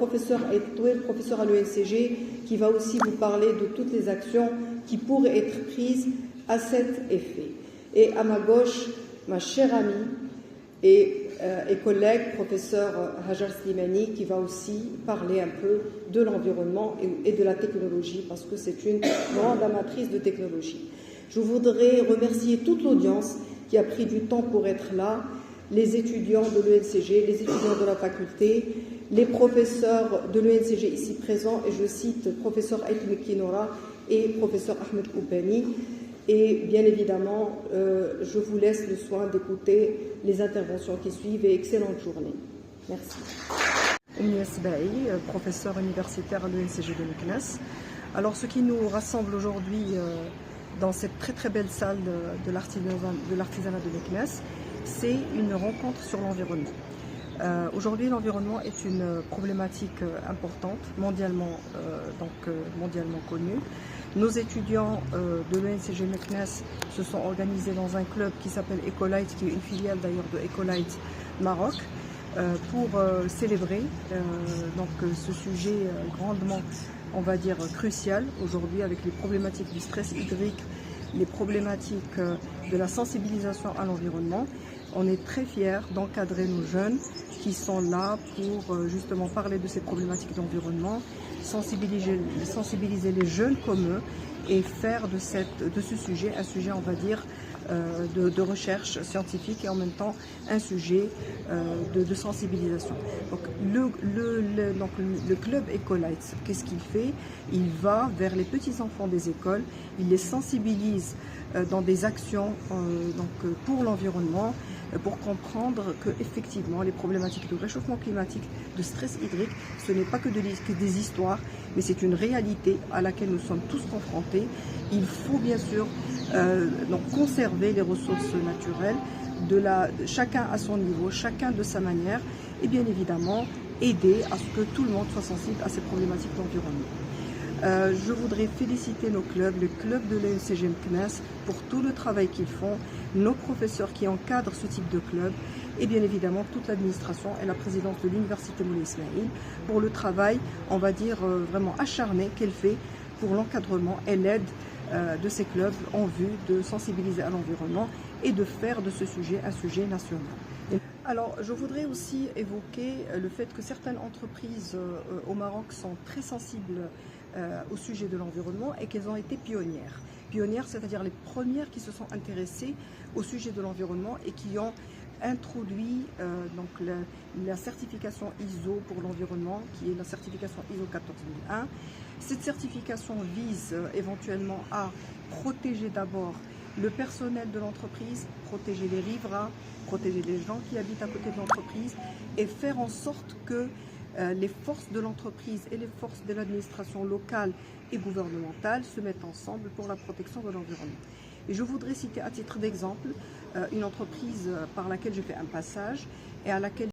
professeur Aitoué, professeur à l'ENCG, qui va aussi vous parler de toutes les actions qui pourraient être prises à cet effet. Et à ma gauche, ma chère amie et collègue, professeur Hajar Slimani, qui va aussi parler un peu de l'environnement et de la technologie, parce que c'est une grande amatrice de technologie. Je voudrais remercier toute l'audience qui a pris du temps pour être là, les étudiants de l'ENCG, les étudiants de la faculté, les professeurs de l'ENCG ici présents, et je cite professeur Aïtmi Kinora et professeur Ahmed Koubani. Et bien évidemment, je vous laisse le soin d'écouter les interventions qui suivent et excellente journée. Merci. Oumia Sbaï, professeur universitaire à l'ENCG de Meknès. Alors, ce qui nous rassemble aujourd'hui dans cette très très belle salle de l'artisanat de Meknès, c'est une rencontre sur l'environnement. Aujourd'hui, l'environnement est une problématique importante, mondialement connue. Nos étudiants de l'ENCG Meknès se sont organisés dans un club qui s'appelle Ecolite, qui est une filiale d'ailleurs de Ecolite Maroc, pour célébrer ce sujet grandement, on va dire, crucial aujourd'hui, avec les problématiques du stress hydrique, les problématiques de la sensibilisation à l'environnement. On est très fiers d'encadrer nos jeunes qui sont là pour justement parler de ces problématiques d'environnement, sensibiliser les jeunes comme eux et faire de ce sujet un sujet, on va dire, de recherche scientifique et en même temps un sujet de sensibilisation. Donc le club Ecolite, qu'est-ce qu'il fait? Il va vers les petits-enfants des écoles, il les sensibilise dans des actions pour l'environnement, pour comprendre que effectivement les problématiques de réchauffement climatique, de stress hydrique, ce n'est pas que des histoires, mais c'est une réalité à laquelle nous sommes tous confrontés. Il faut bien sûr conserver les ressources naturelles, chacun à son niveau, chacun de sa manière, et bien évidemment aider à ce que tout le monde soit sensible à ces problématiques d'environnement. Je voudrais féliciter nos clubs, le club de l'ENCG Meknès pour tout le travail qu'ils font, nos professeurs qui encadrent ce type de club et bien évidemment toute l'administration et la présidence de l'université Moulay Ismaïl pour le travail, on va dire, vraiment acharné qu'elle fait pour l'encadrement et l'aide de ces clubs en vue de sensibiliser à l'environnement et de faire de ce sujet un sujet national. Alors, je voudrais aussi évoquer le fait que certaines entreprises au Maroc sont très sensibles au sujet de l'environnement et qu'elles ont été pionnières. Pionnières, c'est-à-dire les premières qui se sont intéressées au sujet de l'environnement et qui ont introduit la certification ISO pour l'environnement, qui est la certification ISO 14001. Cette certification vise éventuellement à protéger d'abord le personnel de l'entreprise, protéger les riverains, protéger les gens qui habitent à côté de l'entreprise et faire en sorte que les forces de l'entreprise et les forces de l'administration locale et gouvernementale se mettent ensemble pour la protection de l'environnement. Et je voudrais citer à titre d'exemple une entreprise par laquelle j'ai fait un passage et à laquelle